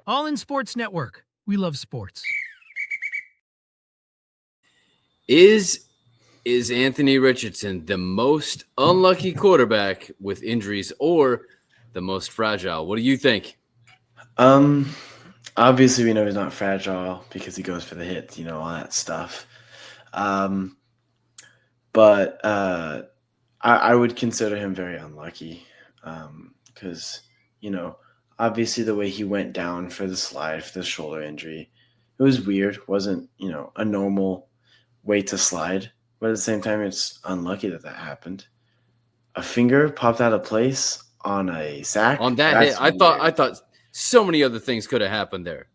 All in Sports Network. We love sports. Is Anthony Richardson the most unlucky quarterback with injuries or the most fragile? What do you think? Obviously we know he's not fragile because he goes for the hits, all that stuff. But I would consider him very unlucky because, obviously the way he went down for the slide, for the shoulder injury, it was weird. Wasn't, a normal way to slide. But at the same time, it's unlucky that happened. A finger popped out of place on a sack. On that hit, I thought so many other things could have happened there.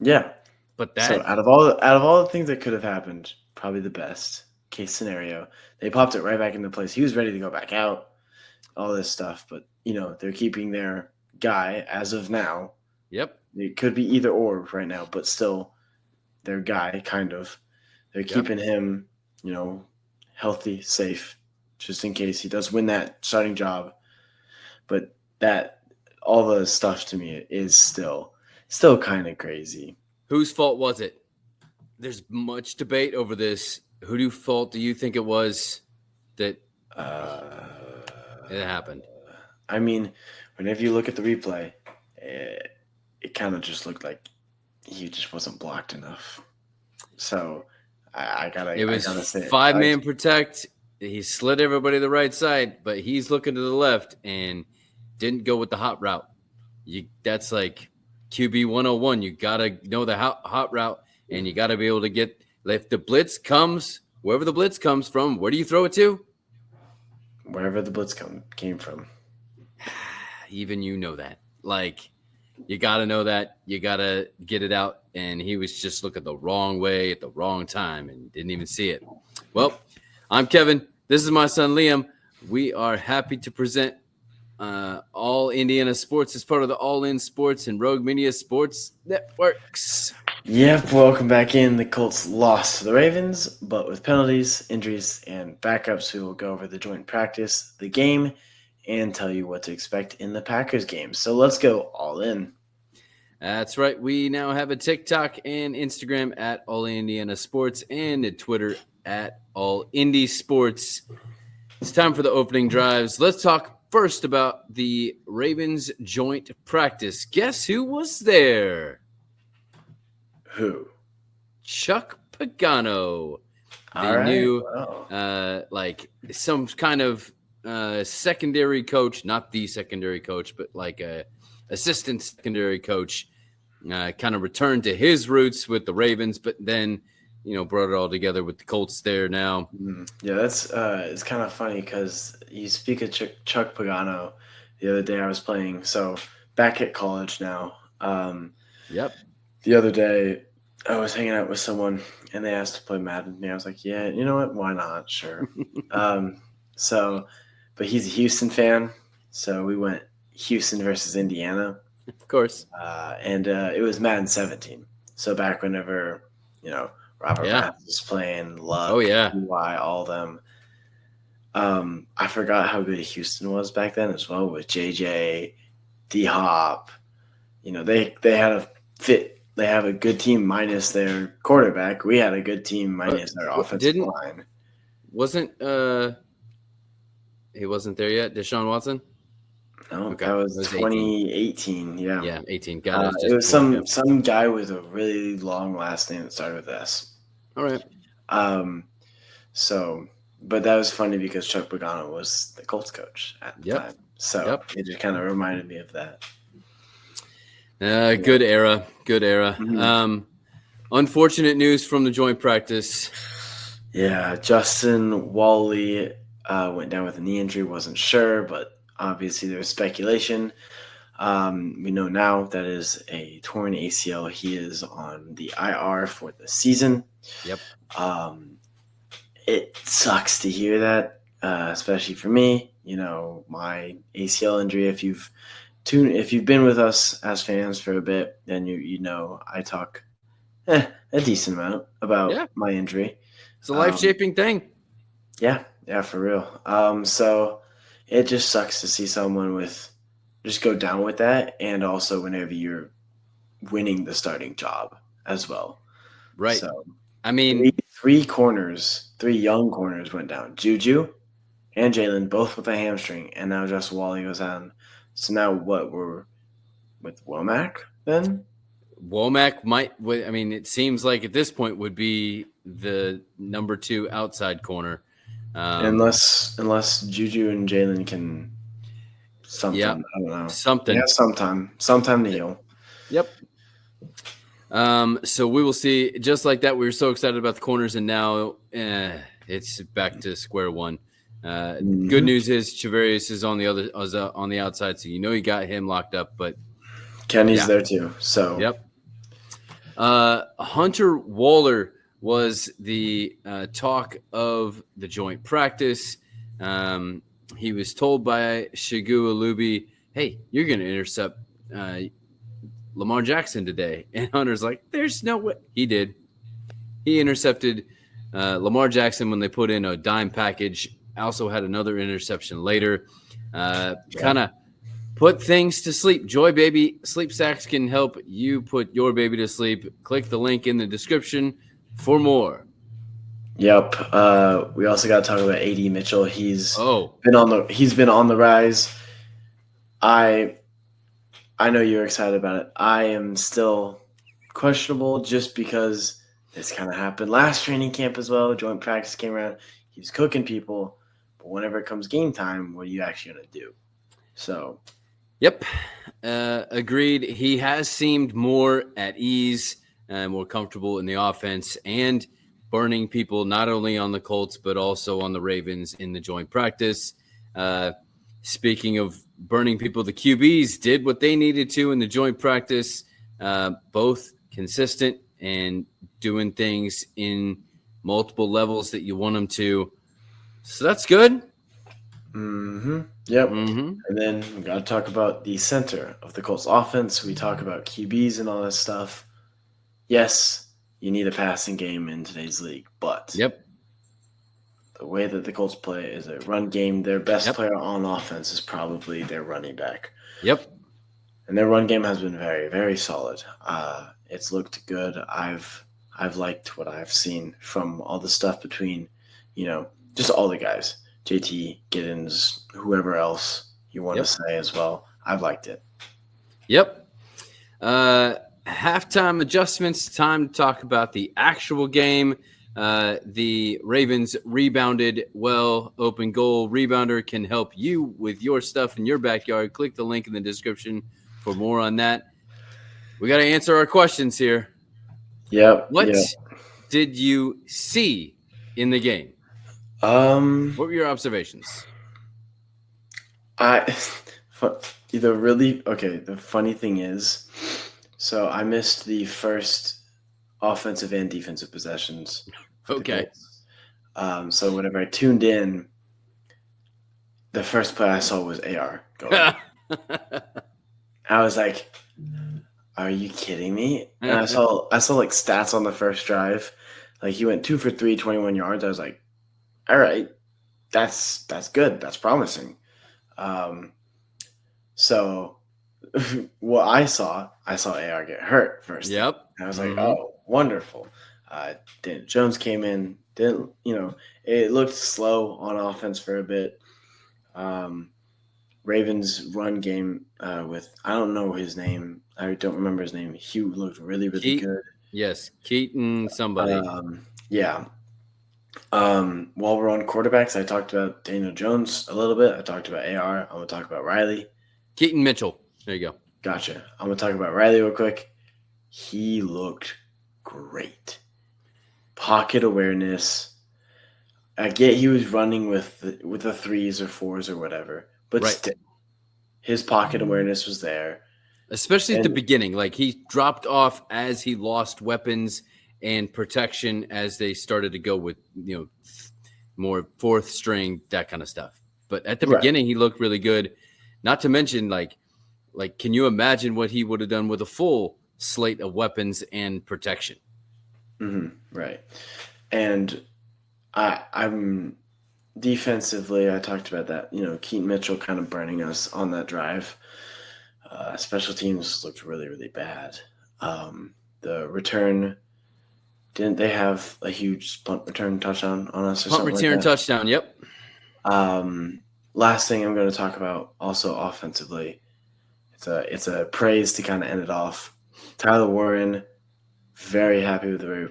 Yeah. But that, so out of all the things that could have happened, probably the best case scenario, they popped it right back into place. He was ready to go back out, all this stuff, but they're keeping their guy as of now. Yep. It could be either or right now, but still their guy kind of. They're keeping him, healthy, safe, just in case he does win that starting job. But that all the stuff to me is still kind of crazy. Whose fault was it? There's much debate over this. Whose fault do you think it was that it happened? I mean, whenever you look at the replay, it kind of just looked like he just wasn't blocked enough. So I gotta say it. 5-man protect. He slid everybody to the right side, but he's looking to the left and didn't go with the hot route. That's like QB 101. You gotta know the hot route, and you gotta be able to get. If the blitz comes, wherever the blitz comes from, where do you throw it to? Wherever the blitz came from. Even you know that. Like, you got to know that. You got to get it out. And he was just looking the wrong way at the wrong time and didn't even see it. Well, I'm Kevin. This is my son, Liam. We are happy to present All Indiana Sports as part of the All In Sports and Rogue Media Sports Networks. Yep, welcome back in. The Colts lost to the Ravens, but with penalties, injuries, and backups, we will go over the joint practice, the game, and tell you what to expect in the Packers game. So let's go all in. That's right. We now have a TikTok and Instagram at All Indiana Sports and a Twitter at All Indy Sports. It's time for the opening drives. Let's talk first about the Ravens joint practice. Guess who was there? Who? Chuck Pagano. New, like some kind of secondary coach, not the secondary coach, but like a assistant secondary coach, kind of returned to his roots with the Ravens, but then, brought it all together with the Colts there now. Yeah, that's it's kind of funny because you speak of Chuck Pagano. The other day I was playing, so back at college now. Yep. The other day I was hanging out with someone and they asked to play Madden with me. I was like, yeah, you know what? Why not? Sure. But he's a Houston fan, so we went Houston versus Indiana. Of course. And it was Madden 17. So back whenever, Robert Rath was playing, Luck, UI, all of them. I forgot how good Houston was back then as well with JJ, D-Hop. They had a fit. They have a good team minus their quarterback. We had a good team minus their offensive line. He wasn't there yet, Deshaun Watson? No, okay. That was 2018. Yeah. Yeah, 18. Got it was some guy with a really long last name that started with S. All right. But that was funny because Chuck Pagano was the Colts coach at the time. So it just kind of reminded me of that. Good era. Mm-hmm. Unfortunate news from the joint practice. Yeah, Justin Wally went down with a knee injury. Wasn't sure, but obviously there was speculation. We know now that is a torn ACL. He is on the IR for the season. Yep. It sucks to hear that, especially for me. My ACL injury. If you've been with us as fans for a bit, then you know I talk a decent amount about my injury. It's a life-shaping thing. Yeah, for real. So it just sucks to see someone just go down with that, and also whenever you're winning the starting job as well. Right. So, I mean, three young corners went down. Juju and Jalen, both with a hamstring, and now Justin Wally goes down. So now what? We're with Womack then? Womack might. I mean, it seems like at this point would be the number 2 outside corner, unless Juju and Jalen can something. Yeah, I don't know. something. Yeah, sometime to heal. Yep. So we will see. Just like that, we were so excited about the corners, and now it's back to square one. Good news is Chavarius is on the outside, so you got him locked up. But Kenny's there too. So yep. Hunter Waller was the talk of the joint practice. He was told by Shigua Luby, "Hey, you're going to intercept Lamar Jackson today." And Hunter's like, "There's no way." He did. He intercepted Lamar Jackson when they put in a dime package. Also had another interception later. Kind of put things to sleep. Joi Baby Sleep Sacks can help you put your baby to sleep. Click the link in the description for more. Yep. We also got to talk about AD Mitchell. He's been on the rise. I know you're excited about it. I am still questionable just because this kind of happened last training camp as well. Joint practice came around. He was cooking people, but whenever it comes game time, what are you actually going to do? So. Yep. Agreed. He has seemed more at ease and more comfortable in the offense and burning people not only on the Colts but also on the Ravens in the joint practice. Speaking of burning people, the QBs did what they needed to in the joint practice, both consistent and doing things in multiple levels that you want them to. So that's good. Mm-hmm. Yep. Mm-hmm. And then we got to talk about the center of the Colts offense. We talk about QBs and all that stuff. Yes, you need a passing game in today's league, but the way that the Colts play is a run game. Their best player on offense is probably their running back. Yep. And their run game has been very, very solid. It's looked good. I've liked what I've seen from all the stuff between, just all the guys. JT, Giddens, whoever else you want to say as well. I've liked it. Yep. Halftime adjustments. Time to talk about the actual game. The Ravens rebounded well. Open goal rebounder can help you with your stuff in your backyard. Click the link in the description for more on that. We got to answer our questions here. Yep. What did you see in the game? What were your observations? The funny thing is, so I missed the first offensive and defensive possessions. Okay. So whenever I tuned in, the first play I saw was AR going. I was like, "Are you kidding me?" And I saw like stats on the first drive. Like he went 2 for 3, 21 yards. I was like, all right, that's good. That's promising. So what I saw AR get hurt first. Yep. And I was like, oh, wonderful. Daniel Jones came in. It looked slow on offense for a bit. Ravens run game with, I don't know his name. I don't remember his name. He looked really, really good. Yes, Keaton somebody. Yeah. While we're on quarterbacks, I talked about Daniel Jones a little bit. I talked about AR. I'm going to talk about Riley. Keaton Mitchell. There you go. Gotcha. I'm going to talk about Riley real quick. He looked great. Pocket awareness. I get he was running with the 3s or 4s or whatever, but still, his pocket awareness was there. Especially at the beginning. Like he dropped off as he lost weapons and protection as they started to go with, more fourth string, that kind of stuff. But at the beginning, he looked really good. Not to mention, like, can you imagine what he would have done with a full slate of weapons and protection? Mm-hmm. Right. And I'm defensively, I talked about that, Keaton Mitchell kind of burning us on that drive. Special teams looked really, really bad. The return, didn't they have a huge punt return touchdown on us or punt something return like that? touchdown, yep. Last thing I'm going to talk about, also offensively, it's a praise to kind of end it off. Tyler Warren, very happy with the way he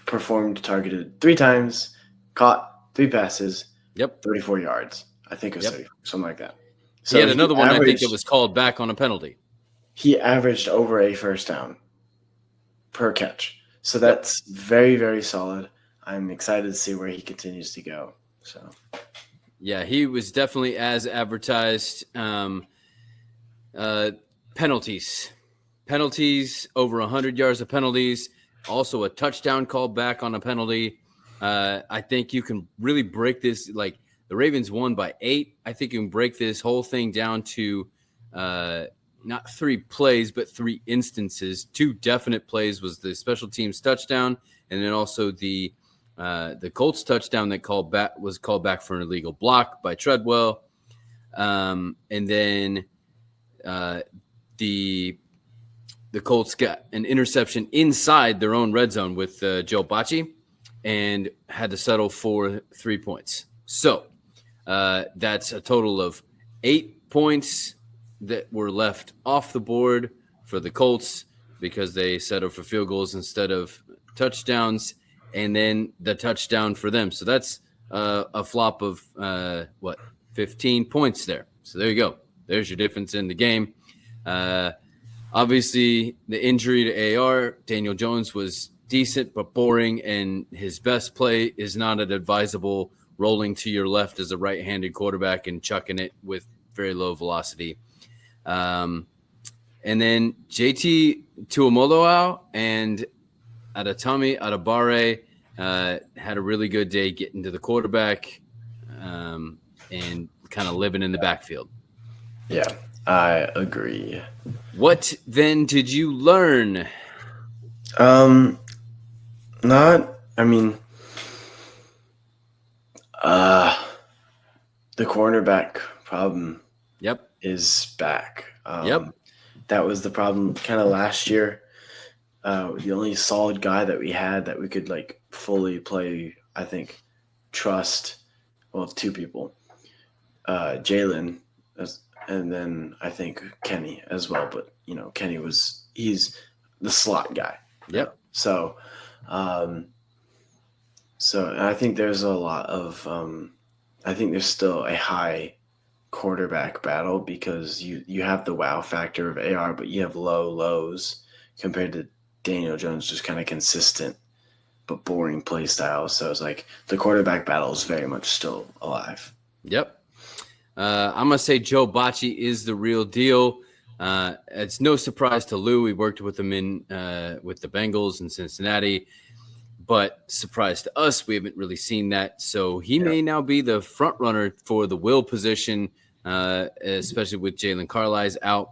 performed, targeted 3 times, caught 3 passes, 34 yards. I think it was 30, something like that. So he had another one, I think, that was called back on a penalty. He averaged over a first down per catch. So that's very, very solid. I'm excited to see where he continues to go. So, yeah, he was definitely as advertised. Penalties, over 100 yards of penalties. Also a touchdown called back on a penalty. I think you can really break this. Like the Ravens won by 8. I think you can break this whole thing down to not 3 plays, but 3 instances. 2 definite plays was the special teams touchdown, and then also the Colts touchdown that was called back for an illegal block by Treadwell, and then the Colts got an interception inside their own red zone with Joi Baby and had to settle for 3 points. So that's a total of 8 points that were left off the board for the Colts because they settled for field goals instead of touchdowns, and then the touchdown for them. So that's a flop of 15 points there. So there you go. There's your difference in the game. Obviously, the injury to AR, Daniel Jones was decent but boring, and his best play is not an advisable rolling to your left as a right-handed quarterback and chucking it with very low velocity. And then JT Tuimoloau and Adetomiwa Adebawore had a really good day getting to the quarterback and kind of living in the backfield. Yeah, I agree. What then did you learn? The cornerback problem is back. That was the problem kind of last year. The only solid guy that we had that we could like fully play, I think, trust. Well, 2 people, Jalen, and then I think Kenny as well. But Kenny he's the slot guy. Yep. So I think there's a lot of I think there's still a high quarterback battle because you have the wow factor of AR, but you have low lows compared to Daniel Jones, just kind of consistent but boring play style. So it's like the quarterback battle is very much still alive. Yep. I'm going to say Joi Baby is the real deal. It's no surprise to Lou. We worked with him with the Bengals in Cincinnati, but surprise to us, we haven't really seen that. So he may now be the front runner for the will position, especially with Jalen Carlisle out.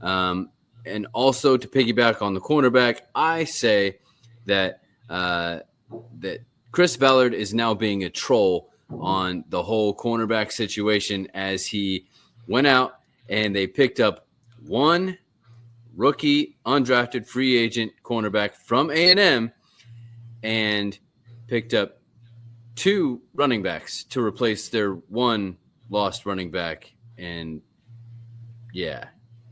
And also to piggyback on the cornerback, I say that that Chris Ballard is now being a troll on the whole cornerback situation as he went out and they picked up 1 rookie undrafted free agent cornerback from A&M and picked up 2 running backs to replace their 1 lost running back. And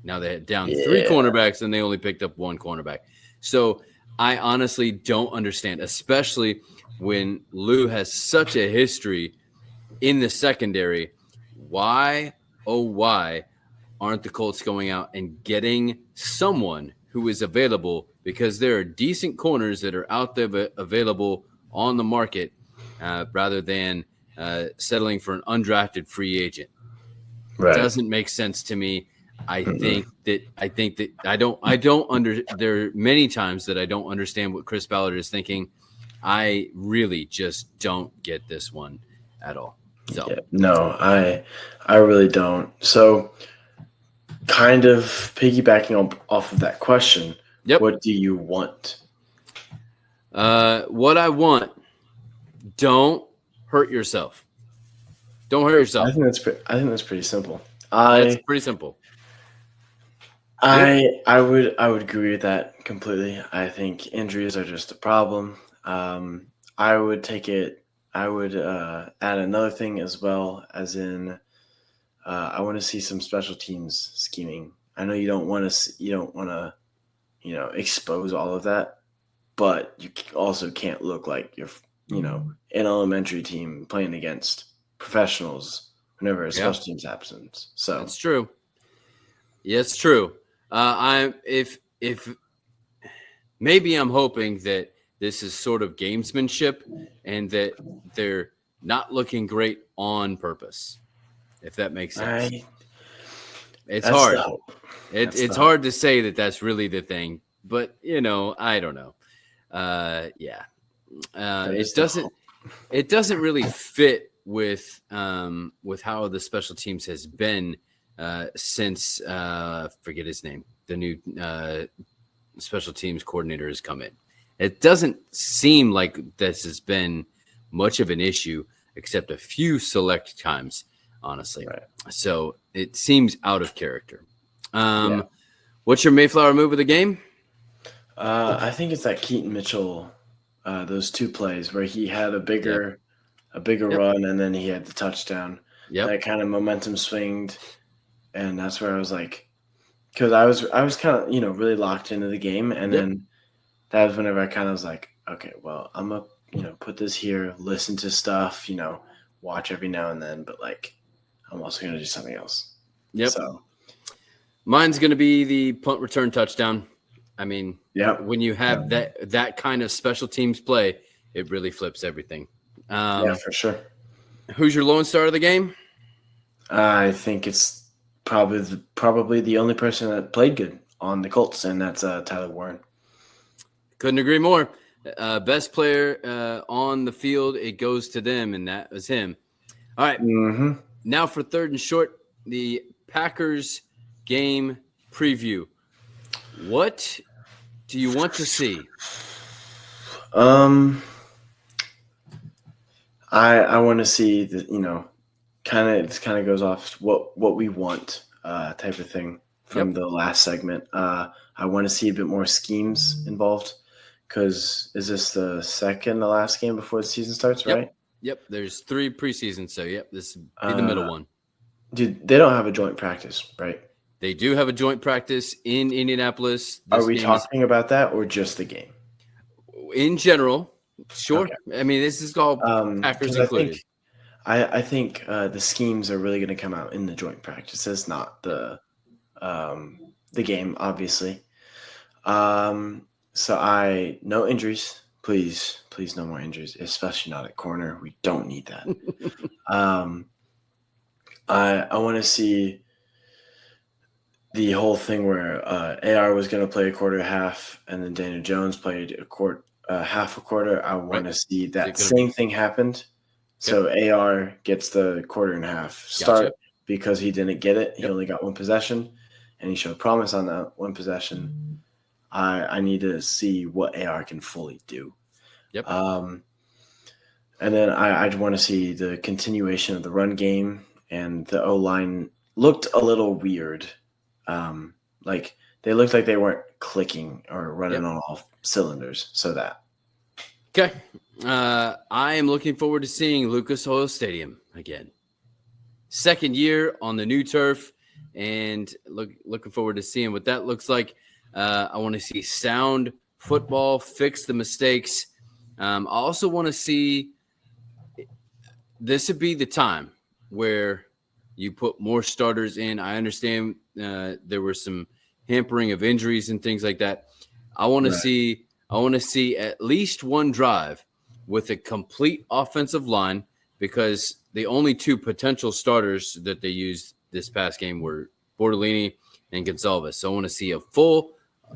now they had down 3 cornerbacks and they only picked up 1 cornerback. So I honestly don't understand, especially when Lou has such a history in the secondary. Why aren't the Colts going out and getting someone who is available? Because there are decent corners that are out there available on the market rather than settling for an undrafted free agent. Right. It doesn't make sense to me. I think that there are many times that I don't understand what Chris Ballard is thinking. I really just don't get this one at all. So no, I really don't. So kind of piggybacking off of that question, what do you want? What I want, don't hurt yourself. Don't hurt yourself. I think that's pretty simple. That's pretty simple. I would agree with that completely. I think injuries are just a problem. I would take it. I would add another thing as well, as in I want to see some special teams scheming. I know you don't want to. You don't want to. Expose all of that, but you also can't look like you're. An elementary team playing against professionals whenever a special teams happens. So that's true. Yeah, it's true. If maybe I'm hoping that this is sort of gamesmanship and that they're not looking great on purpose, if that makes sense. It's hard. It's hard to say that that's really the thing, but I don't know. It doesn't really fit with how the special teams has been since forget his name, the new special teams coordinator has come in. It doesn't seem like this has been much of an issue, except a few select times, honestly. Right. So it seems out of character. What's your Mayflower move of the game? I think it's that Keaton Mitchell, those two plays where he had a bigger run and then he had the touchdown. Yeah, that kind of momentum swinged, and that's where I was like, because I was kind of really locked into the game, and then that was whenever I kind of was like, okay, well, I'm gonna put this here, listen to stuff, watch every now and then, but like I'm also gonna do something else. Yep. So mine's gonna be the punt return touchdown. I mean, when you have that kind of special teams play, it really flips everything. For sure. Who's your lone star of the game? I think it's probably the only person that played good on the Colts, and that's Tyler Warren. Couldn't agree more. Best player on the field, it goes to them, and that was him. All right. Mm-hmm. Now for third and short, the Packers game preview. What do you want to see? I want to see the kind of goes off what we want type of thing from the last segment. I want to see a bit more schemes involved, because is this the second to last game before the season starts, right? Yep. There's 3 preseasons, so this would be the middle one. Dude, they don't have a joint practice, right? They do have a joint practice in Indianapolis. Are we talking about that or just the game? In general, sure. Okay. I mean, this is called Packers included. I think the schemes are really going to come out in the joint practices, not the game, obviously. So no injuries, please no more injuries, especially not at corner. We don't need that. I want to see the whole thing where AR was going to play a quarter, half, and then Daniel Jones played half a quarter. I want to see that same thing happened. So AR gets the quarter and a half start because he didn't get it. He only got one possession, and he showed promise on that one possession. I need to see what AR can fully do. Yep. And then I want to see the continuation of the run game, and the O-line looked a little weird. Like they looked like they weren't clicking or running on all cylinders. So that. Okay. I am looking forward to seeing Lucas Oil Stadium again. Second year on the new turf, and looking forward to seeing what that looks like. I want to see sound football, fix the mistakes. I also want to see this would be the time where you put more starters in. I understand there were some hampering of injuries and things like that. I want to see at least one drive with a complete offensive line, because the only 2 potential starters that they used this past game were Bortolini and Gonzalez. So I want to see a full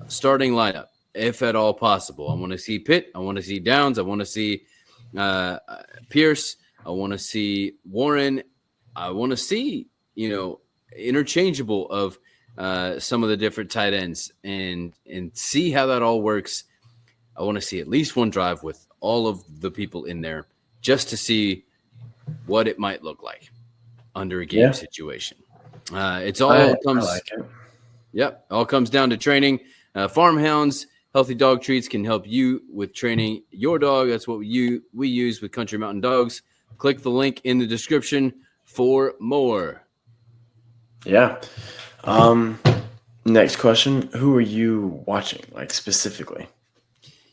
starting lineup, if at all possible. I want to see Pitt. I want to see Downs. I want to see Pierce. I want to see Warren. I want to see, interchangeable of some of the different tight ends and see how that all works. I want to see at least one drive with all of the people in there just to see what it might look like under a game situation. It Yep. All comes down to training. Farmhounds, healthy dog treats can help you with training your dog. That's what we use with Country Mountain Dogs. Click the link in the description for more. Yeah. Next question. Who are you watching, like specifically?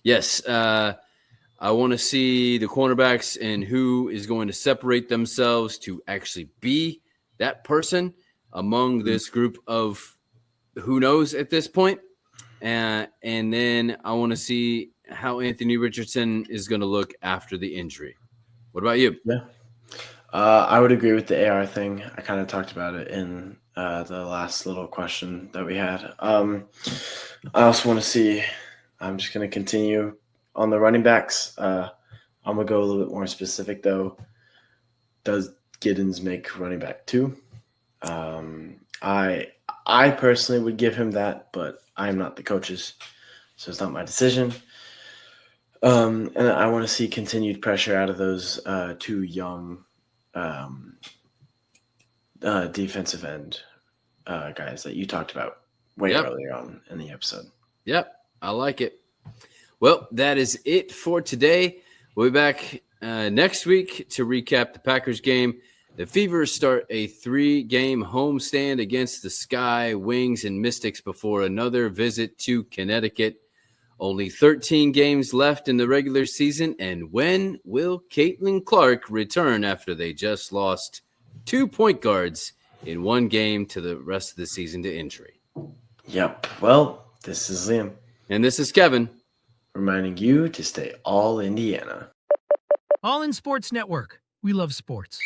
Yes. I want to see the cornerbacks and who is going to separate themselves to actually be that person among this group of who knows at this point. And then I want to see how Anthony Richardson is going to look after the injury. What about you? Yeah. I would agree with the AR thing. I kind of talked about it in the last little question that we had. I also want to see, I'm just going to continue on the running backs. I'm going to go a little bit more specific, though. Does Giddens make running back 2? I personally would give him that, but I'm not the coaches, so it's not my decision. And I want to see continued pressure out of those 2 young defensive end guys that you talked about way earlier on in the episode. Yep, I like it. Well, that is it for today. We'll be back next week to recap the Packers game. The Fevers start a 3-game homestand against the Sky, Wings, and Mystics before another visit to Connecticut. Only 13 games left in the regular season, and when will Caitlin Clark return after they just lost 2 point guards in 1 game to the rest of the season to injury? Yep. Well, this is Liam. And this is Kevin. Reminding you to stay all Indiana. All in Sports Network. We love sports.